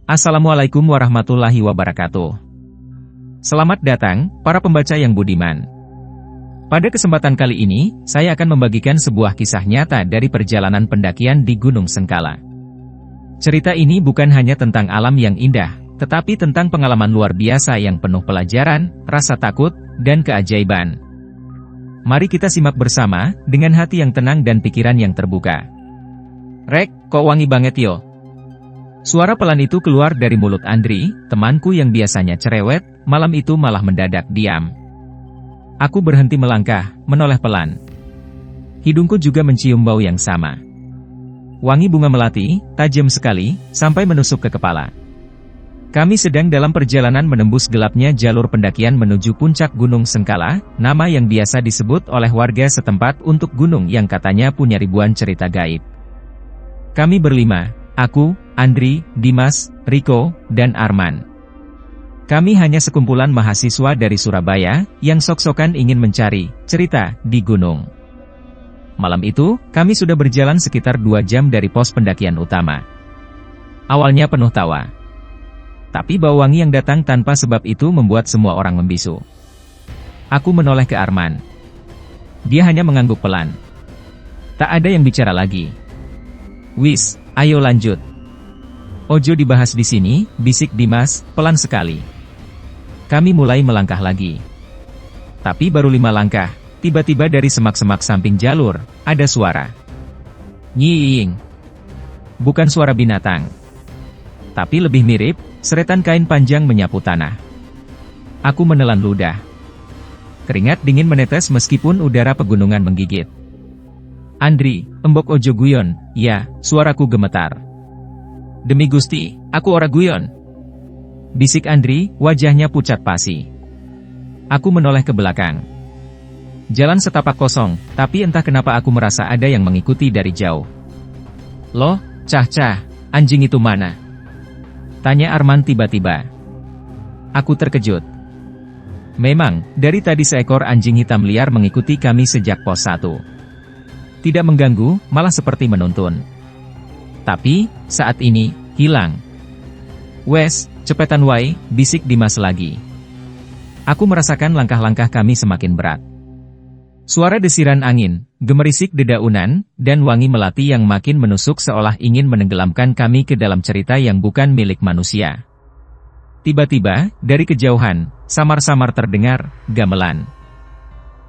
Assalamualaikum warahmatullahi wabarakatuh. Selamat datang, para pembaca yang budiman. Pada kesempatan kali ini, saya akan membagikan sebuah kisah nyata dari perjalanan pendakian di Gunung Sengkala. Cerita ini bukan hanya tentang alam yang indah, tetapi tentang pengalaman luar biasa yang penuh pelajaran, rasa takut, dan keajaiban. Mari kita simak bersama, dengan hati yang tenang dan pikiran yang terbuka. Rek, kok wangi banget yo? Suara pelan itu keluar dari mulut Andri, temanku yang biasanya cerewet, malam itu malah mendadak diam. Aku berhenti melangkah, menoleh pelan. Hidungku juga mencium bau yang sama. Wangi bunga melati, tajam sekali, sampai menusuk ke kepala. Kami sedang dalam perjalanan menembus gelapnya jalur pendakian menuju puncak Gunung Sengkala, nama yang biasa disebut oleh warga setempat untuk gunung yang katanya punya ribuan cerita gaib. Kami berlima, aku, Andri, Dimas, Riko, dan Arman. Kami hanya sekumpulan mahasiswa dari Surabaya, yang sok-sokan ingin mencari cerita di gunung. Malam itu, kami sudah berjalan sekitar 2 jam dari pos pendakian utama. Awalnya penuh tawa. Tapi bau wangi yang datang tanpa sebab itu membuat semua orang membisu. Aku menoleh ke Arman. Dia hanya mengangguk pelan. Tak ada yang bicara lagi. Wis, ayo lanjut. Ojo dibahas di sini, bisik Dimas, pelan sekali. Kami mulai melangkah lagi. Tapi baru 5 langkah, tiba-tiba dari semak-semak samping jalur, ada suara. Nyiing. Bukan suara binatang. Tapi lebih mirip, seretan kain panjang menyapu tanah. Aku menelan ludah. Keringat dingin menetes meskipun udara pegunungan menggigit. Andri, embok ojo guyon, ya, suaraku gemetar. Demi Gusti, aku ora guyon. Bisik Andri, wajahnya pucat pasi. Aku menoleh ke belakang. Jalan setapak kosong, tapi entah kenapa aku merasa ada yang mengikuti dari jauh. Loh, cah-cah, anjing itu mana? Tanya Arman tiba-tiba. Aku terkejut. Memang, dari tadi seekor anjing hitam liar mengikuti kami sejak pos 1. Tidak mengganggu, malah seperti menuntun. Tapi, saat ini, hilang. Wes, cepetan wae, bisik Dimas lagi. Aku merasakan langkah-langkah kami semakin berat. Suara desiran angin, gemerisik dedaunan, dan wangi melati yang makin menusuk seolah ingin menenggelamkan kami ke dalam cerita yang bukan milik manusia. Tiba-tiba, dari kejauhan, samar-samar terdengar, gamelan.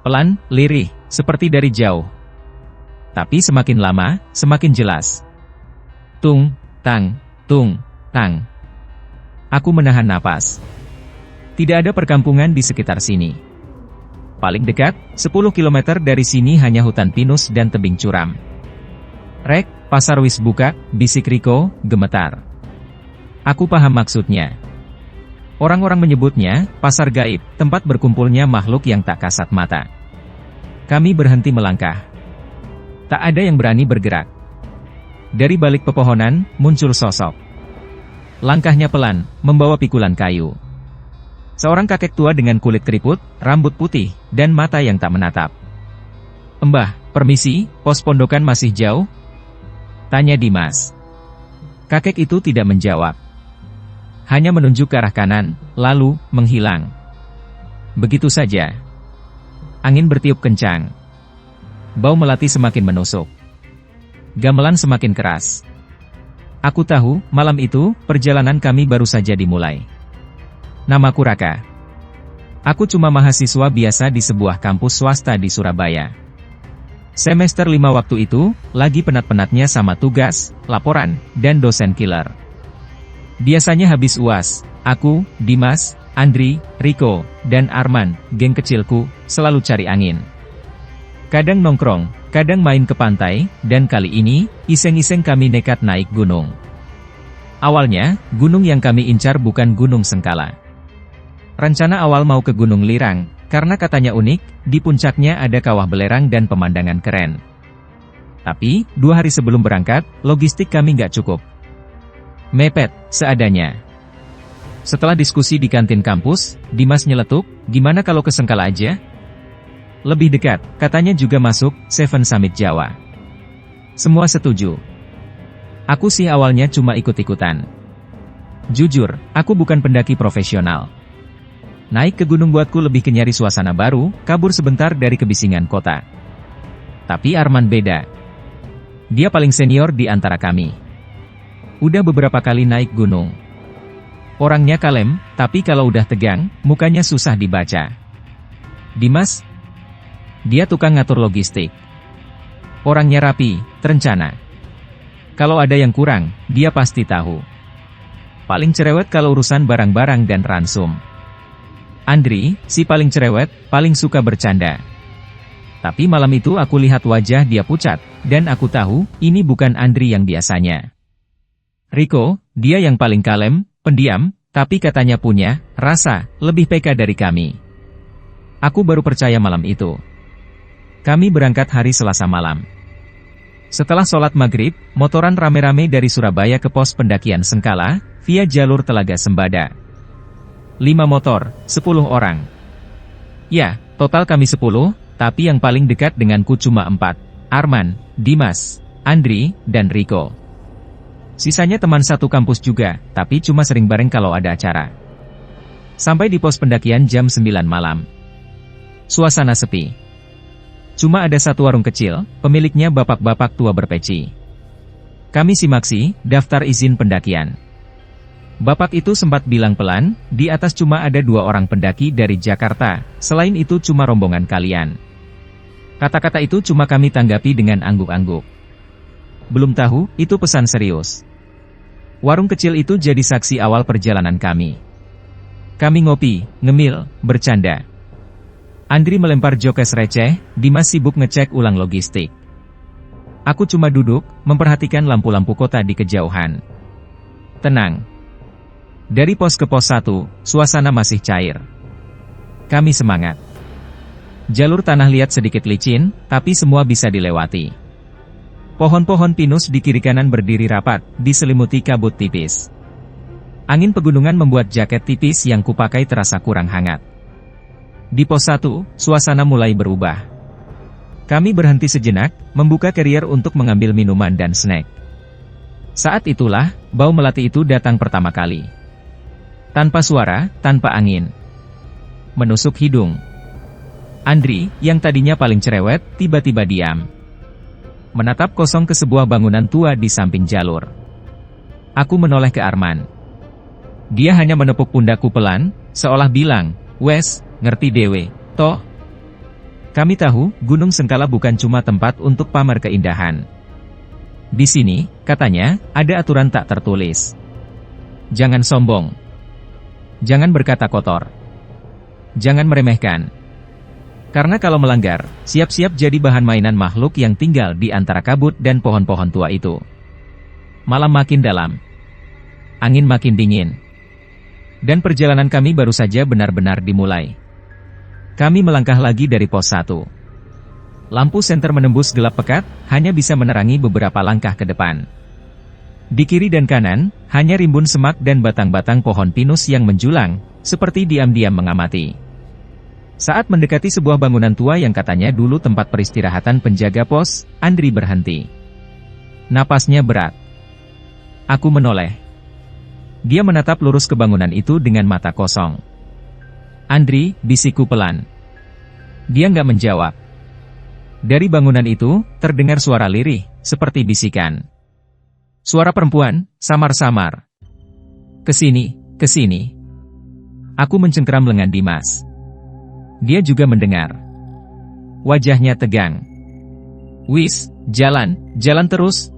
Pelan, lirih, seperti dari jauh. Tapi semakin lama, semakin jelas. Tung, tang, tung, tang. Aku menahan napas. Tidak ada perkampungan di sekitar sini. Paling dekat, 10 km dari sini hanya hutan pinus dan tebing curam. Rek, pasar wis buka, bisik Riko, gemetar. Aku paham maksudnya. Orang-orang menyebutnya, pasar gaib, tempat berkumpulnya makhluk yang tak kasat mata. Kami berhenti melangkah. Tak ada yang berani bergerak. Dari balik pepohonan, muncul sosok. Langkahnya pelan, membawa pikulan kayu. Seorang kakek tua dengan kulit keriput, rambut putih, dan mata yang tak menatap. Mbah, permisi, pos pondokan masih jauh? Tanya Dimas. Kakek itu tidak menjawab. Hanya menunjuk ke arah kanan, lalu, menghilang. Begitu saja. Angin bertiup kencang. Bau melati semakin menusuk. Gamelan semakin keras. Aku tahu, malam itu, perjalanan kami baru saja dimulai. Namaku Raka. Aku cuma mahasiswa biasa di sebuah kampus swasta di Surabaya. Semester 5 waktu itu, lagi penat-penatnya sama tugas, laporan, dan dosen killer. Biasanya habis UAS, aku, Dimas, Andri, Riko, dan Arman, geng kecilku, selalu cari angin. Kadang nongkrong, kadang main ke pantai, dan kali ini, iseng-iseng kami nekat naik gunung. Awalnya, gunung yang kami incar bukan Gunung Sengkala. Rencana awal mau ke Gunung Lirang, karena katanya unik, di puncaknya ada kawah belerang dan pemandangan keren. Tapi, 2 hari sebelum berangkat, logistik kami nggak cukup. Mepet, seadanya. Setelah diskusi di kantin kampus, Dimas nyeletuk, gimana kalau ke Sengkala aja? Lebih dekat, katanya juga masuk, Seven Summit Jawa. Semua setuju. Aku sih awalnya cuma ikut-ikutan. Jujur, aku bukan pendaki profesional. Naik ke gunung buatku lebih ke nyari suasana baru, kabur sebentar dari kebisingan kota. Tapi Arman beda. Dia paling senior di antara kami. Udah beberapa kali naik gunung. Orangnya kalem, tapi kalau udah tegang, mukanya susah dibaca. Dimas? Dia tukang ngatur logistik. Orangnya rapi, terencana. Kalau ada yang kurang, dia pasti tahu. Paling cerewet kalau urusan barang-barang dan ransum. Andri, si paling cerewet, paling suka bercanda. Tapi malam itu aku lihat wajah dia pucat, dan aku tahu, ini bukan Andri yang biasanya. Riko, dia yang paling kalem, pendiam, tapi katanya punya rasa lebih PK dari kami. Aku baru percaya malam itu. Kami berangkat hari Selasa malam. Setelah sholat maghrib, motoran rame-rame dari Surabaya ke pos pendakian Sengkala, via jalur Telaga Sembada. 5 motor, 10 orang. Ya, total kami 10, tapi yang paling dekat denganku cuma 4. Arman, Dimas, Andri, dan Riko. Sisanya teman satu kampus juga, tapi cuma sering bareng kalau ada acara. Sampai di pos pendakian jam 9 malam. Suasana sepi. Cuma ada satu warung kecil, pemiliknya bapak-bapak tua berpeci. Kami simaksi daftar izin pendakian. Bapak itu sempat bilang pelan, di atas cuma ada 2 orang pendaki dari Jakarta, selain itu cuma rombongan kalian. Kata-kata itu cuma kami tanggapi dengan angguk-angguk. Belum tahu, itu pesan serius. Warung kecil itu jadi saksi awal perjalanan kami. Kami ngopi, ngemil, bercanda. Andri melempar jokes receh, Dimas sibuk ngecek ulang logistik. Aku cuma duduk, memperhatikan lampu-lampu kota di kejauhan. Tenang. Dari pos ke pos 1, suasana masih cair. Kami semangat. Jalur tanah liat sedikit licin, tapi semua bisa dilewati. Pohon-pohon pinus di kiri kanan berdiri rapat, diselimuti kabut tipis. Angin pegunungan membuat jaket tipis yang kupakai terasa kurang hangat. Di pos 1, suasana mulai berubah. Kami berhenti sejenak, membuka carrier untuk mengambil minuman dan snack. Saat itulah, bau melati itu datang pertama kali. Tanpa suara, tanpa angin. Menusuk hidung. Andri, yang tadinya paling cerewet, tiba-tiba diam. Menatap kosong ke sebuah bangunan tua di samping jalur. Aku menoleh ke Arman. Dia hanya menepuk pundakku pelan, seolah bilang, "Wes, ngerti dewe, toh." Kami tahu, Gunung Sengkala bukan cuma tempat untuk pamer keindahan. Di sini, katanya, ada aturan tak tertulis. Jangan sombong. Jangan berkata kotor. Jangan meremehkan. Karena kalau melanggar, siap-siap jadi bahan mainan makhluk yang tinggal di antara kabut dan pohon-pohon tua itu. Malam makin dalam. Angin makin dingin. Dan perjalanan kami baru saja benar-benar dimulai. Kami melangkah lagi dari pos 1. Lampu senter menembus gelap pekat, hanya bisa menerangi beberapa langkah ke depan. Di kiri dan kanan, hanya rimbun semak dan batang-batang pohon pinus yang menjulang, seperti diam-diam mengamati. Saat mendekati sebuah bangunan tua yang katanya dulu tempat peristirahatan penjaga pos, Andri berhenti. Napasnya berat. Aku menoleh. Dia menatap lurus ke bangunan itu dengan mata kosong. Andri, bisikku pelan. Dia nggak menjawab. Dari bangunan itu, terdengar suara lirih, seperti bisikan. Suara perempuan, samar-samar. Kesini, kesini. Aku mencengkeram lengan Dimas. Dia juga mendengar. Wajahnya tegang. Wis, jalan terus.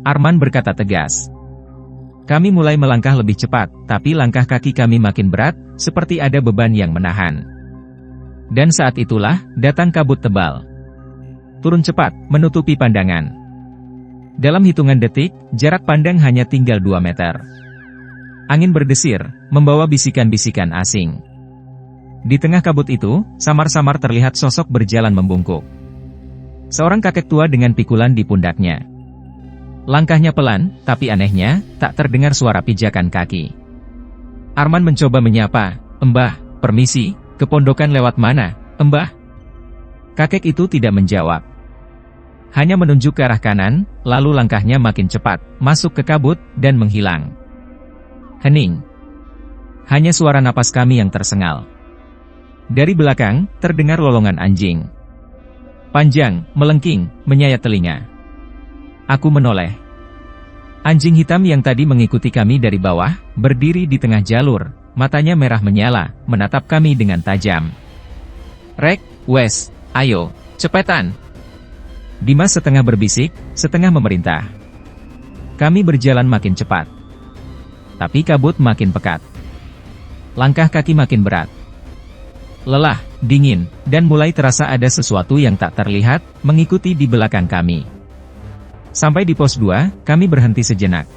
Arman berkata tegas. Kami mulai melangkah lebih cepat, tapi langkah kaki kami makin berat, seperti ada beban yang menahan. Dan saat itulah, datang kabut tebal. Turun cepat, menutupi pandangan. Dalam hitungan detik, jarak pandang hanya tinggal 2 meter. Angin berdesir, membawa bisikan-bisikan asing. Di tengah kabut itu, samar-samar terlihat sosok berjalan membungkuk. Seorang kakek tua dengan pikulan di pundaknya. Langkahnya pelan, tapi anehnya, tak terdengar suara pijakan kaki. Arman mencoba menyapa, "Mbah, permisi, ke pondokan lewat mana, Mbah?" Kakek itu tidak menjawab. Hanya menunjuk ke arah kanan, lalu langkahnya makin cepat, masuk ke kabut, dan menghilang. Hening. Hanya suara napas kami yang tersengal. Dari belakang, terdengar lolongan anjing. Panjang, melengking, menyayat telinga. Aku menoleh. Anjing hitam yang tadi mengikuti kami dari bawah, berdiri di tengah jalur, matanya merah menyala, menatap kami dengan tajam. Rek, Wes, ayo, cepetan. Dimas setengah berbisik, setengah memerintah. Kami berjalan makin cepat. Tapi kabut makin pekat. Langkah kaki makin berat. Lelah, dingin, dan mulai terasa ada sesuatu yang tak terlihat, mengikuti di belakang kami. Sampai di pos 2, kami berhenti sejenak.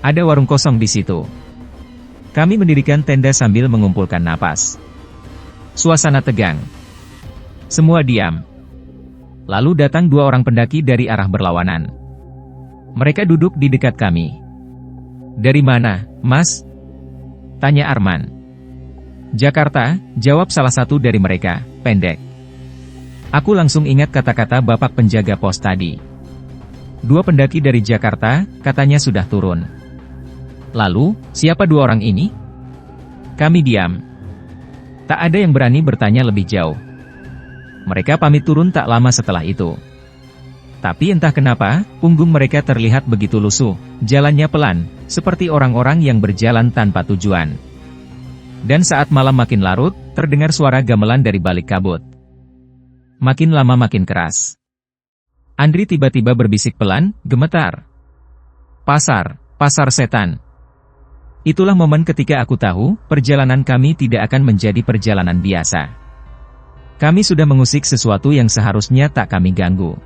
Ada warung kosong di situ. Kami mendirikan tenda sambil mengumpulkan napas. Suasana tegang. Semua diam. Lalu datang 2 orang pendaki dari arah berlawanan. Mereka duduk di dekat kami. Dari mana, Mas? Tanya Arman. Jakarta, jawab salah satu dari mereka, pendek. Aku langsung ingat kata-kata bapak penjaga pos tadi. 2 pendaki dari Jakarta, katanya sudah turun. Lalu, siapa 2 orang ini? Kami diam. Tak ada yang berani bertanya lebih jauh. Mereka pamit turun tak lama setelah itu. Tapi entah kenapa, punggung mereka terlihat begitu lusuh, jalannya pelan, seperti orang-orang yang berjalan tanpa tujuan. Dan saat malam makin larut, terdengar suara gamelan dari balik kabut. Makin lama makin keras. Andri tiba-tiba berbisik pelan, gemetar. Pasar setan. Itulah momen ketika aku tahu, perjalanan kami tidak akan menjadi perjalanan biasa. Kami sudah mengusik sesuatu yang seharusnya tak kami ganggu.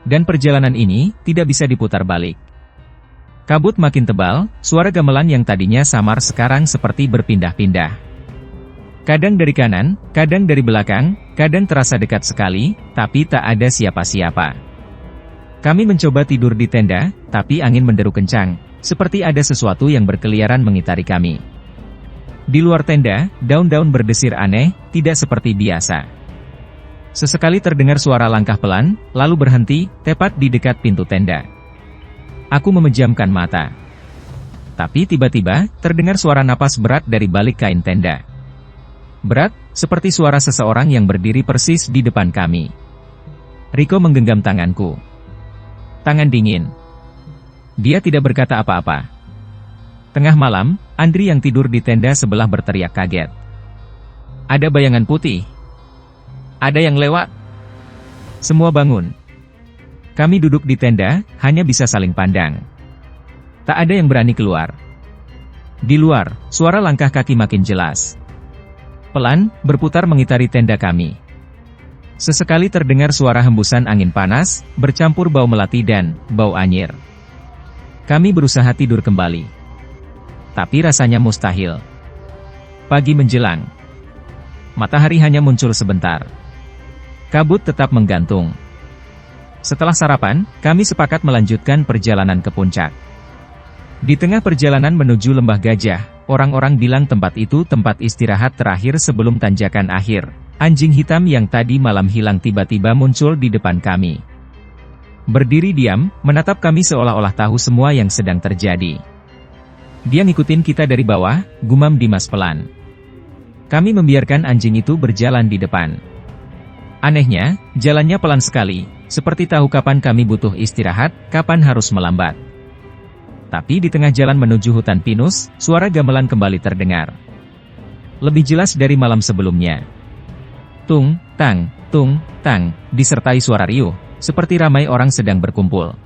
Dan perjalanan ini, tidak bisa diputar balik. Kabut makin tebal, suara gamelan yang tadinya samar sekarang seperti berpindah-pindah. Kadang dari kanan, kadang dari belakang, kadang terasa dekat sekali, tapi tak ada siapa-siapa. Kami mencoba tidur di tenda, tapi angin menderu kencang, seperti ada sesuatu yang berkeliaran mengitari kami. Di luar tenda, daun-daun berdesir aneh, tidak seperti biasa. Sesekali terdengar suara langkah pelan, lalu berhenti, tepat di dekat pintu tenda. Aku memejamkan mata. Tapi tiba-tiba, terdengar suara napas berat dari balik kain tenda. Berat, seperti suara seseorang yang berdiri persis di depan kami. Riko menggenggam tanganku. Tangan dingin. Dia tidak berkata apa-apa. Tengah malam, Andri yang tidur di tenda sebelah berteriak kaget. Ada bayangan putih. Ada yang lewat. Semua bangun. Kami duduk di tenda, hanya bisa saling pandang. Tak ada yang berani keluar. Di luar, suara langkah kaki makin jelas. Pelan, berputar mengitari tenda kami. Sesekali terdengar suara hembusan angin panas, bercampur bau melati dan bau anyir. Kami berusaha tidur kembali. Tapi rasanya mustahil. Pagi menjelang. Matahari hanya muncul sebentar. Kabut tetap menggantung. Setelah sarapan, kami sepakat melanjutkan perjalanan ke puncak. Di tengah perjalanan menuju Lembah Gajah, orang-orang bilang tempat itu tempat istirahat terakhir sebelum tanjakan akhir. Anjing hitam yang tadi malam hilang tiba-tiba muncul di depan kami. Berdiri diam, menatap kami seolah-olah tahu semua yang sedang terjadi. Dia ngikutin kita dari bawah, gumam Dimas pelan. Kami membiarkan anjing itu berjalan di depan. Anehnya, jalannya pelan sekali, seperti tahu kapan kami butuh istirahat, kapan harus melambat. Tapi di tengah jalan menuju hutan pinus, suara gamelan kembali terdengar. Lebih jelas dari malam sebelumnya. Tung, tang, disertai suara riuh, seperti ramai orang sedang berkumpul.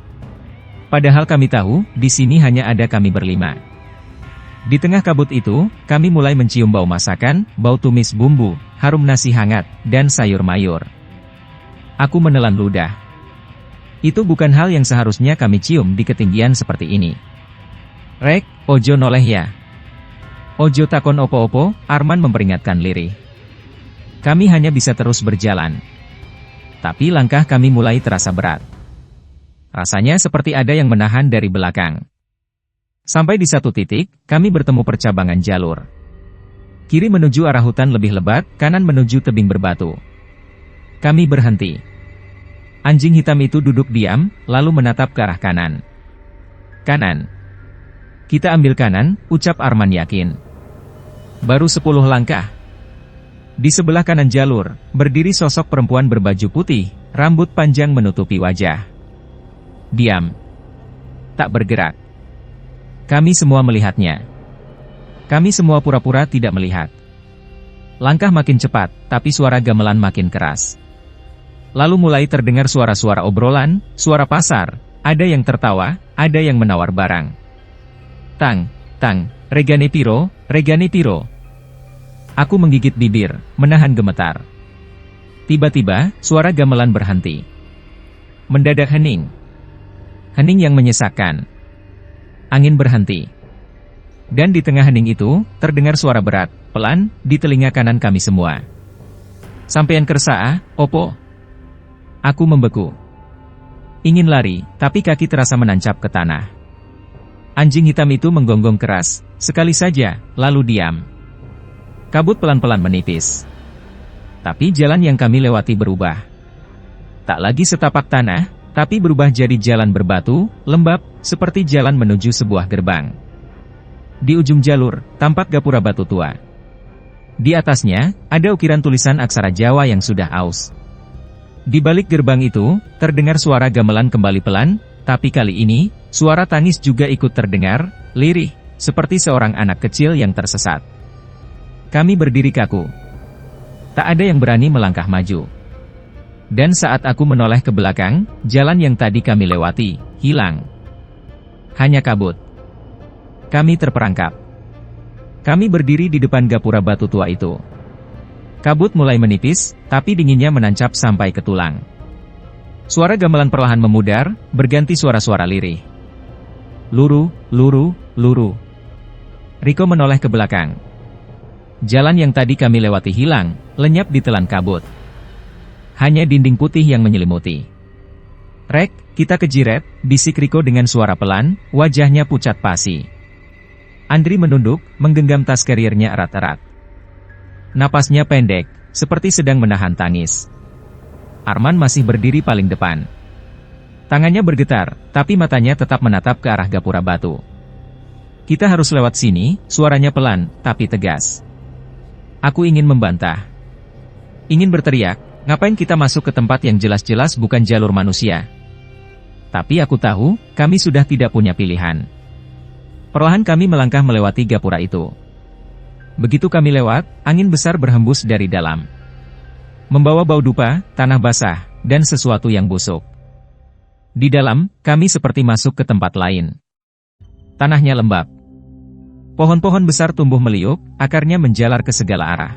Padahal kami tahu, di sini hanya ada kami berlima. Di tengah kabut itu, kami mulai mencium bau masakan, bau tumis bumbu, harum nasi hangat, dan sayur mayur. Aku menelan ludah. Itu bukan hal yang seharusnya kami cium di ketinggian seperti ini. Rek, ojo noleh ya. Ojo takon opo-opo, Arman memperingatkan lirih. Kami hanya bisa terus berjalan. Tapi langkah kami mulai terasa berat. Rasanya seperti ada yang menahan dari belakang. Sampai di satu titik, kami bertemu percabangan jalur. Kiri menuju arah hutan lebih lebat, kanan menuju tebing berbatu. Kami berhenti. Anjing hitam itu duduk diam, lalu menatap ke arah kanan. Kanan. Kita ambil kanan, ucap Arman yakin. Baru 10 langkah. Di sebelah kanan jalur, berdiri sosok perempuan berbaju putih, rambut panjang menutupi wajah. Diam. Tak bergerak. Kami semua melihatnya. Kami semua pura-pura tidak melihat. Langkah makin cepat, tapi suara gamelan makin keras. Lalu mulai terdengar suara-suara obrolan, suara pasar, ada yang tertawa, ada yang menawar barang. Tang, tang, regane piro, regane piro. Aku menggigit bibir, menahan gemetar. Tiba-tiba, suara gamelan berhenti. Mendadak hening. Hening yang menyesakkan. Angin berhenti. Dan di tengah hening itu, terdengar suara berat, pelan, di telinga kanan kami semua. Sampean kersa, opo? Aku membeku. Ingin lari, tapi kaki terasa menancap ke tanah. Anjing hitam itu menggonggong keras, sekali saja, lalu diam. Kabut pelan-pelan menipis. Tapi jalan yang kami lewati berubah. Tak lagi setapak tanah, tapi berubah jadi jalan berbatu, lembab, seperti jalan menuju sebuah gerbang. Di ujung jalur, tampak gapura batu tua. Di atasnya, ada ukiran tulisan aksara Jawa yang sudah aus. Di balik gerbang itu, terdengar suara gamelan kembali pelan, tapi kali ini, suara tangis juga ikut terdengar, lirih, seperti seorang anak kecil yang tersesat. Kami berdiri kaku. Tak ada yang berani melangkah maju. Dan saat aku menoleh ke belakang, jalan yang tadi kami lewati, hilang. Hanya kabut. Kami terperangkap. Kami berdiri di depan gapura batu tua itu. Kabut mulai menipis, tapi dinginnya menancap sampai ke tulang. Suara gamelan perlahan memudar, berganti suara-suara lirih. Luru, luru, luru. Riko menoleh ke belakang. Jalan yang tadi kami lewati hilang, lenyap ditelan kabut. Hanya dinding putih yang menyelimuti. Rek, kita kejiret, bisik Riko dengan suara pelan, wajahnya pucat pasi. Andri menunduk, menggenggam tas karirnya erat-erat. Napasnya pendek, seperti sedang menahan tangis. Arman masih berdiri paling depan. Tangannya bergetar, tapi matanya tetap menatap ke arah gapura batu. Kita harus lewat sini, suaranya pelan, tapi tegas. Aku ingin membantah. Ingin berteriak, ngapain kita masuk ke tempat yang jelas-jelas bukan jalur manusia? Tapi aku tahu, kami sudah tidak punya pilihan. Perlahan kami melangkah melewati gapura itu. Begitu kami lewat, angin besar berhembus dari dalam. Membawa bau dupa, tanah basah, dan sesuatu yang busuk. Di dalam, kami seperti masuk ke tempat lain. Tanahnya lembab. Pohon-pohon besar tumbuh meliuk, akarnya menjalar ke segala arah.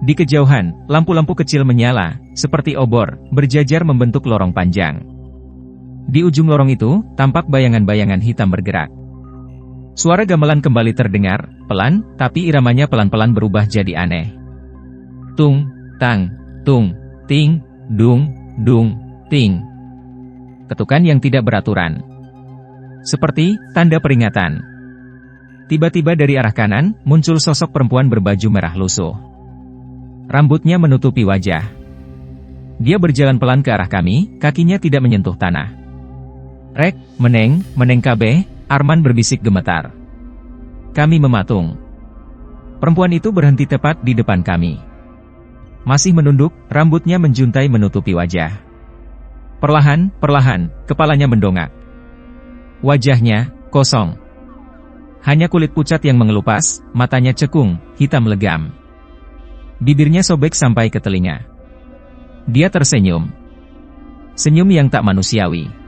Di kejauhan, lampu-lampu kecil menyala, seperti obor, berjajar membentuk lorong panjang. Di ujung lorong itu, tampak bayangan-bayangan hitam bergerak. Suara gamelan kembali terdengar, pelan, tapi iramanya pelan-pelan berubah jadi aneh. Tung, tang, tung, ting, dung, ting. Ketukan yang tidak beraturan. Seperti tanda peringatan. Tiba-tiba dari arah kanan, muncul sosok perempuan berbaju merah lusuh. Rambutnya menutupi wajah. Dia berjalan pelan ke arah kami, kakinya tidak menyentuh tanah. Rek, meneng kabeh, Arman berbisik gemetar. Kami mematung. Perempuan itu berhenti tepat di depan kami. Masih menunduk, rambutnya menjuntai menutupi wajah. Perlahan, kepalanya mendongak. Wajahnya, kosong. Hanya kulit pucat yang mengelupas, matanya cekung, hitam legam. Bibirnya sobek sampai ke telinga. Dia tersenyum. Senyum yang tak manusiawi.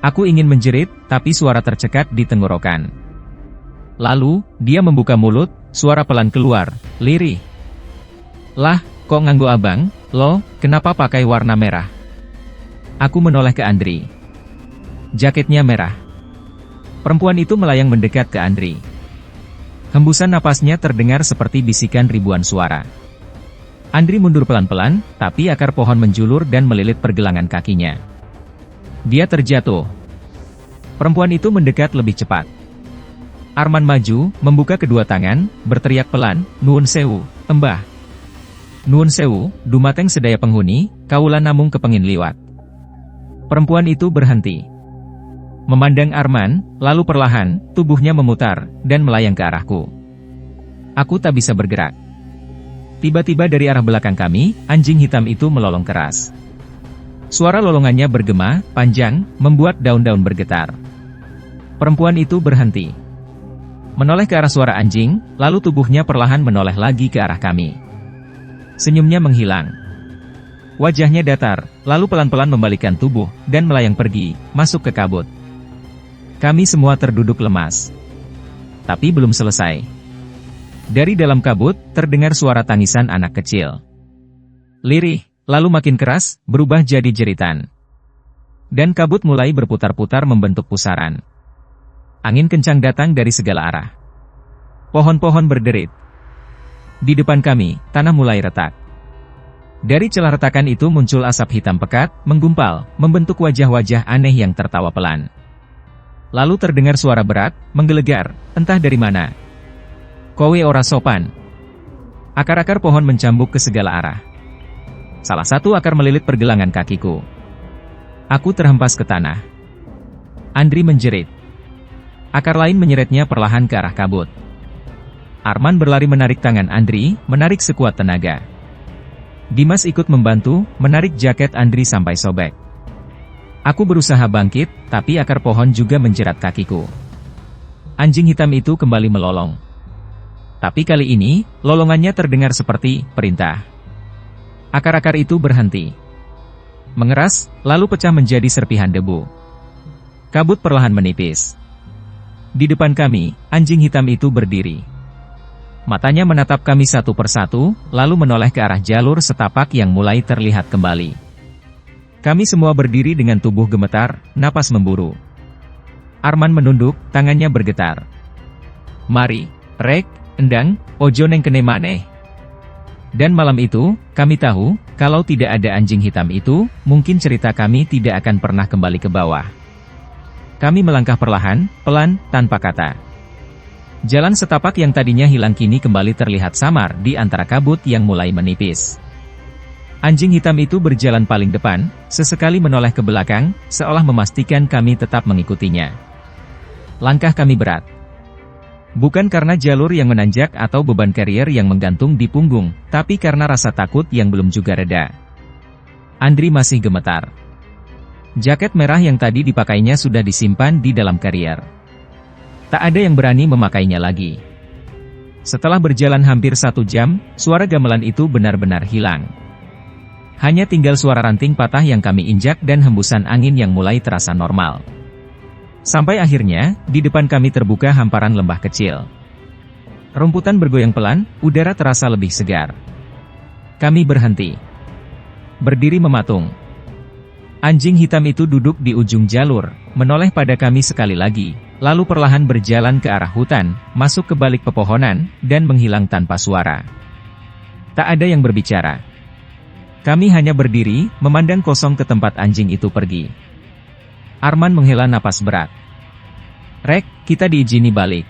Aku ingin menjerit, tapi suara tercekat di tenggorokan. Lalu, dia membuka mulut, suara pelan keluar, lirih. Lah, kok nganggo abang, lo, kenapa pakai warna merah? Aku menoleh ke Andri. Jaketnya merah. Perempuan itu melayang mendekat ke Andri. Hembusan napasnya terdengar seperti bisikan ribuan suara. Andri mundur pelan-pelan, tapi akar pohon menjulur dan melilit pergelangan kakinya. Dia terjatuh. Perempuan itu mendekat lebih cepat. Arman maju, membuka kedua tangan, berteriak pelan, "Nuwun sewu, Embah. Nuwun sewu, dumateng sedaya penghuni, kaula namung kepengin liwat." Perempuan itu berhenti. Memandang Arman, lalu perlahan, tubuhnya memutar, dan melayang ke arahku. Aku tak bisa bergerak. Tiba-tiba dari arah belakang kami, anjing hitam itu melolong keras. Suara lolongannya bergema, panjang, membuat daun-daun bergetar. Perempuan itu berhenti. Menoleh ke arah suara anjing, lalu tubuhnya perlahan menoleh lagi ke arah kami. Senyumnya menghilang. Wajahnya datar, lalu pelan-pelan membalikkan tubuh, dan melayang pergi, masuk ke kabut. Kami semua terduduk lemas. Tapi belum selesai. Dari dalam kabut, terdengar suara tangisan anak kecil. Lirih, lalu makin keras, berubah jadi jeritan. Dan kabut mulai berputar-putar membentuk pusaran. Angin kencang datang dari segala arah. Pohon-pohon berderit. Di depan kami, tanah mulai retak. Dari celah retakan itu muncul asap hitam pekat, menggumpal, membentuk wajah-wajah aneh yang tertawa pelan. Lalu terdengar suara berat, menggelegar, entah dari mana. Kowe ora sopan. Akar-akar pohon mencambuk ke segala arah. Salah satu akar melilit pergelangan kakiku. Aku terhempas ke tanah. Andri menjerit. Akar lain menyeretnya perlahan ke arah kabut. Arman berlari menarik tangan Andri, menarik sekuat tenaga. Dimas ikut membantu, menarik jaket Andri sampai sobek. Aku berusaha bangkit, tapi akar pohon juga menjerat kakiku. Anjing hitam itu kembali melolong. Tapi kali ini, lolongannya terdengar seperti perintah. Akar-akar itu berhenti. Mengeras, lalu pecah menjadi serpihan debu. Kabut perlahan menipis. Di depan kami, anjing hitam itu berdiri. Matanya menatap kami satu persatu, lalu menoleh ke arah jalur setapak yang mulai terlihat kembali. Kami semua berdiri dengan tubuh gemetar, napas memburu. Arman menunduk, tangannya bergetar. Mari, Rek, endang, ojo neng kene maneh. Dan malam itu, kami tahu, kalau tidak ada anjing hitam itu, mungkin cerita kami tidak akan pernah kembali ke bawah. Kami melangkah perlahan, pelan, tanpa kata. Jalan setapak yang tadinya hilang kini kembali terlihat samar di antara kabut yang mulai menipis. Anjing hitam itu berjalan paling depan, sesekali menoleh ke belakang, seolah memastikan kami tetap mengikutinya. Langkah kami berat. Bukan karena jalur yang menanjak atau beban karier yang menggantung di punggung, tapi karena rasa takut yang belum juga reda. Andri masih gemetar. Jaket merah yang tadi dipakainya sudah disimpan di dalam karier. Tak ada yang berani memakainya lagi. Setelah berjalan hampir 1 jam, suara gamelan itu benar-benar hilang. Hanya tinggal suara ranting patah yang kami injak dan hembusan angin yang mulai terasa normal. Sampai akhirnya, di depan kami terbuka hamparan lembah kecil. Rumputan bergoyang pelan, udara terasa lebih segar. Kami berhenti. Berdiri mematung. Anjing hitam itu duduk di ujung jalur, menoleh pada kami sekali lagi, lalu perlahan berjalan ke arah hutan, masuk ke balik pepohonan, dan menghilang tanpa suara. Tak ada yang berbicara. Kami hanya berdiri, memandang kosong ke tempat anjing itu pergi. Arman menghela napas berat. Rek, kita diizini balik.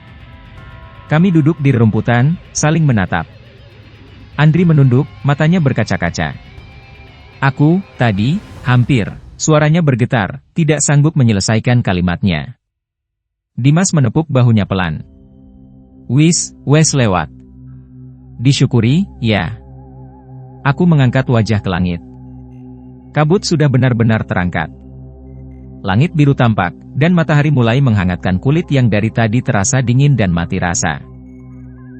Kami duduk di rumputan, saling menatap. Andri menunduk, matanya berkaca-kaca. Aku, tadi, hampir, suaranya bergetar, tidak sanggup menyelesaikan kalimatnya. Dimas menepuk bahunya pelan. Wes lewat. Disyukuri, ya. Aku mengangkat wajah ke langit. Kabut sudah benar-benar terangkat. Langit biru tampak, dan matahari mulai menghangatkan kulit yang dari tadi terasa dingin dan mati rasa.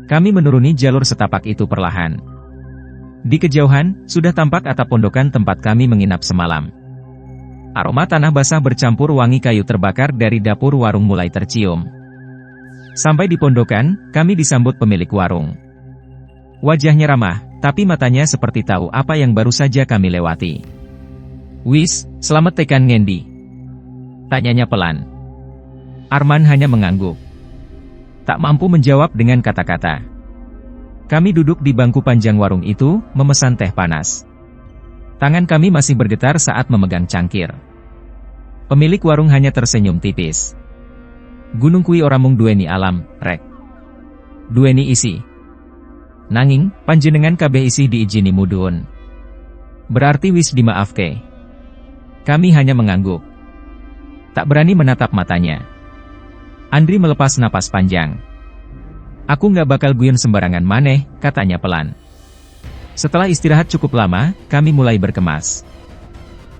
Kami menuruni jalur setapak itu perlahan. Di kejauhan, sudah tampak atap pondokan tempat kami menginap semalam. Aroma tanah basah bercampur wangi kayu terbakar dari dapur warung mulai tercium. Sampai di pondokan, kami disambut pemilik warung. Wajahnya ramah, tapi matanya seperti tahu apa yang baru saja kami lewati. Wis, selamat tekan ngendi? Tanyanya pelan. Arman hanya mengangguk. Tak mampu menjawab dengan kata-kata. Kami duduk di bangku panjang warung itu, memesan teh panas. Tangan kami masih bergetar saat memegang cangkir. Pemilik warung hanya tersenyum tipis. Gunung kui ora mung duweni alam, Rek. Duweni isi. Nanging, panjenengan kabeh isi diijini mudhun. Berarti wis dimaafke. Kami hanya mengangguk. Tak berani menatap matanya. Andri melepas napas panjang. Aku nggak bakal guyon sembarangan maneh, katanya pelan. Setelah istirahat cukup lama, kami mulai berkemas.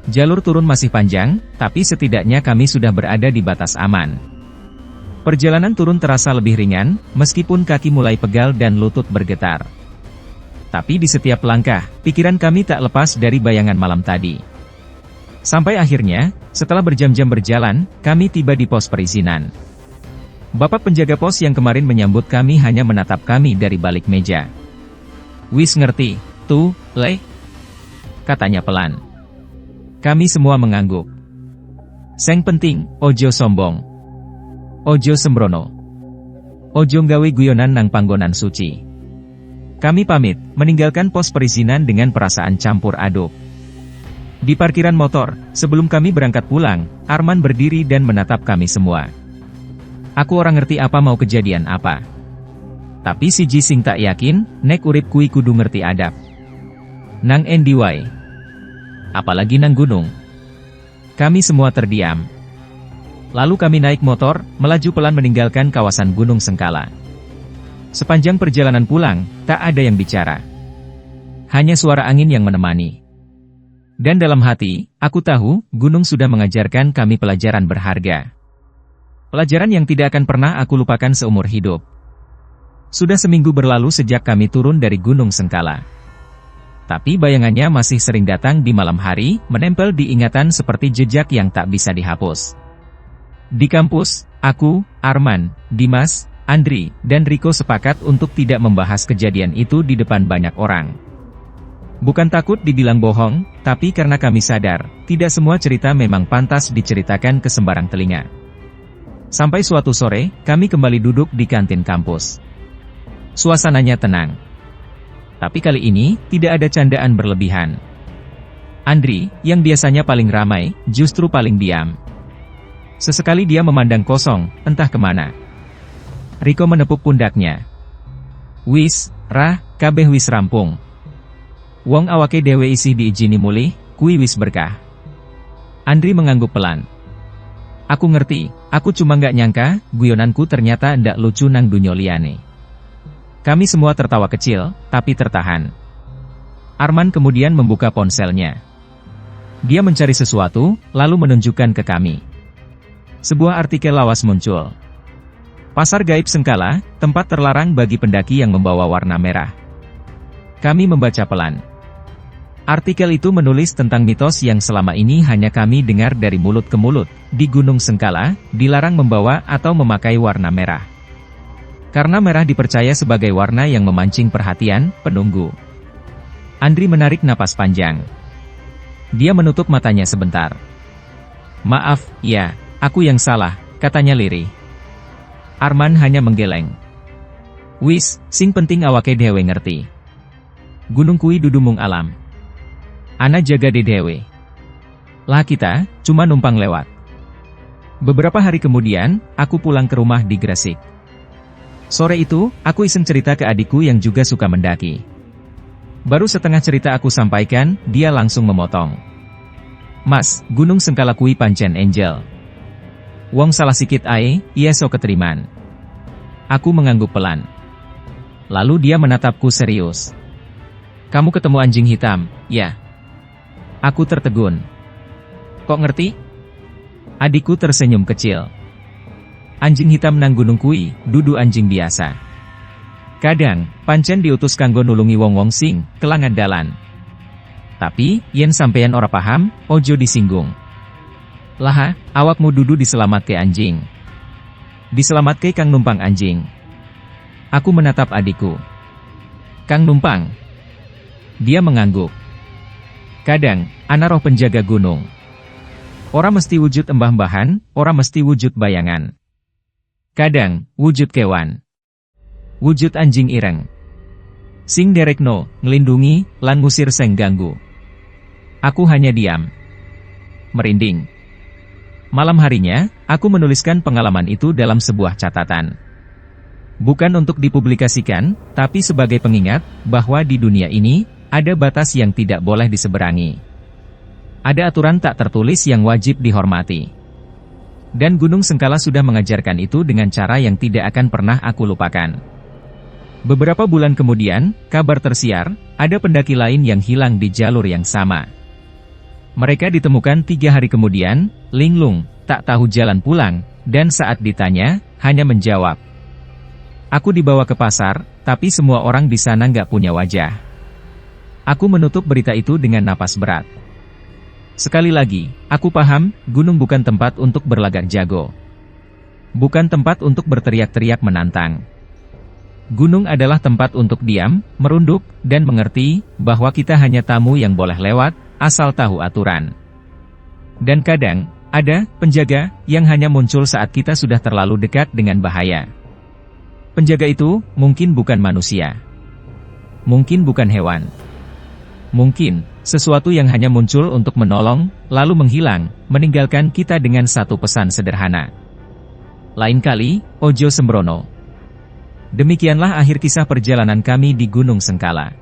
Jalur turun masih panjang, tapi setidaknya kami sudah berada di batas aman. Perjalanan turun terasa lebih ringan, meskipun kaki mulai pegal dan lutut bergetar. Tapi di setiap langkah, pikiran kami tak lepas dari bayangan malam tadi. Sampai akhirnya, setelah berjam-jam berjalan, kami tiba di pos perizinan. Bapak penjaga pos yang kemarin menyambut kami hanya menatap kami dari balik meja. "Wis ngerti, tuh, Le?" katanya pelan. Kami semua mengangguk. "Seng penting, ojo sombong. Ojo sembrono. Ojo nggawe guyonan nang panggonan suci." Kami pamit, meninggalkan pos perizinan dengan perasaan campur aduk. Di parkiran motor, sebelum kami berangkat pulang, Arman berdiri dan menatap kami semua. Aku orang ngerti apa mau kejadian apa. Tapi si Jising tak yakin, nek urip kui kudu ngerti adab. Nang endi wae. Apalagi nang gunung. Kami semua terdiam. Lalu kami naik motor, melaju pelan meninggalkan kawasan Gunung Sengkala. Sepanjang perjalanan pulang, tak ada yang bicara. Hanya suara angin yang menemani. Dan dalam hati, aku tahu, gunung sudah mengajarkan kami pelajaran berharga. Pelajaran yang tidak akan pernah aku lupakan seumur hidup. Sudah seminggu berlalu sejak kami turun dari Gunung Sengkala. Tapi bayangannya masih sering datang di malam hari, menempel di ingatan seperti jejak yang tak bisa dihapus. Di kampus, aku, Arman, Dimas, Andri, dan Riko sepakat untuk tidak membahas kejadian itu di depan banyak orang. Bukan takut dibilang bohong, tapi karena kami sadar, tidak semua cerita memang pantas diceritakan ke sembarang telinga. Sampai suatu sore, kami kembali duduk di kantin kampus. Suasananya tenang. Tapi kali ini, tidak ada candaan berlebihan. Andri, yang biasanya paling ramai, justru paling diam. Sesekali dia memandang kosong, entah kemana. Riko menepuk pundaknya. "Wis, Rah, kabeh wis rampung. Wong awake dewe isi diijini mulih, kui wis berkah." Andri mengangguk pelan. "Aku ngerti, aku cuma nggak nyangka, guyonanku ternyata ndak lucu nang dunyo liyane." Kami semua tertawa kecil, tapi tertahan. Arman kemudian membuka ponselnya. Dia mencari sesuatu, lalu menunjukkan ke kami. Sebuah artikel lawas muncul. Pasar Gaib Sengkala, tempat terlarang bagi pendaki yang membawa warna merah. Kami membaca pelan. Artikel itu menulis tentang mitos yang selama ini hanya kami dengar dari mulut ke mulut. Di Gunung Sengkala, dilarang membawa atau memakai warna merah. Karena merah dipercaya sebagai warna yang memancing perhatian penunggu. Andri menarik napas panjang. Dia menutup matanya sebentar. "Maaf, ya, aku yang salah," katanya lirih. Arman hanya menggeleng. "Wis, sing penting awake dewe ngerti. Gunung kui dudu mung alam. Ana jaga de dewe. Lah kita, cuma numpang lewat." Beberapa hari kemudian, aku pulang ke rumah di Gresik. Sore itu, aku iseng cerita ke adikku yang juga suka mendaki. Baru setengah cerita aku sampaikan, dia langsung memotong. "Mas, Gunung Sengkala kui pancen angel. Wong salah sikit ae, iya so keteriman." Aku mengangguk pelan. Lalu dia menatapku serius. "Kamu ketemu anjing hitam, ya?" Aku tertegun. "Kok ngerti?" Adikku tersenyum kecil. "Anjing hitam nang gunung kui, dudu anjing biasa. Kadang, pancen diutus kanggo nulungi wong-wong sing kelangan dalan. Tapi, yen sampeyan ora paham, ojo disinggung. Lah, awakmu dudu diselamatke anjing. Diselamatke kang numpang anjing." Aku menatap adikku. "Kang numpang?" Dia mengangguk. "Kadang, ana roh penjaga gunung. Ora mesti wujud embah-embahan, ora mesti wujud bayangan. Kadang, wujud kewan. Wujud anjing ireng. Sing derekno, ngelindungi, lan ngusir seng ganggu." Aku hanya diam. Merinding. Malam harinya, aku menuliskan pengalaman itu dalam sebuah catatan. Bukan untuk dipublikasikan, tapi sebagai pengingat, bahwa di dunia ini, ada batas yang tidak boleh diseberangi. Ada aturan tak tertulis yang wajib dihormati. Dan Gunung Sengkala sudah mengajarkan itu dengan cara yang tidak akan pernah aku lupakan. Beberapa bulan kemudian, kabar tersiar, ada pendaki lain yang hilang di jalur yang sama. Mereka ditemukan 3 hari kemudian, linglung, tak tahu jalan pulang, dan saat ditanya, hanya menjawab, "Aku dibawa ke pasar, tapi semua orang di sana nggak punya wajah." Aku menutup berita itu dengan napas berat. Sekali lagi, aku paham, gunung bukan tempat untuk berlagak jago. Bukan tempat untuk berteriak-teriak menantang. Gunung adalah tempat untuk diam, merunduk, dan mengerti, bahwa kita hanya tamu yang boleh lewat, asal tahu aturan. Dan kadang, ada penjaga yang hanya muncul saat kita sudah terlalu dekat dengan bahaya. Penjaga itu, mungkin bukan manusia. Mungkin bukan hewan. Mungkin, sesuatu yang hanya muncul untuk menolong, lalu menghilang, meninggalkan kita dengan satu pesan sederhana. Lain kali, ojo sembrono. Demikianlah akhir kisah perjalanan kami di Gunung Sengkala.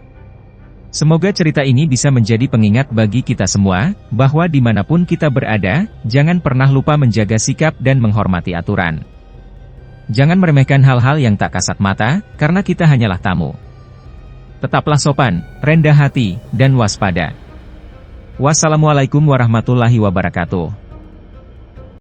Semoga cerita ini bisa menjadi pengingat bagi kita semua, bahwa dimanapun kita berada, jangan pernah lupa menjaga sikap dan menghormati aturan. Jangan meremehkan hal-hal yang tak kasat mata, karena kita hanyalah tamu. Tetaplah sopan, rendah hati, dan waspada. Wassalamualaikum warahmatullahi wabarakatuh.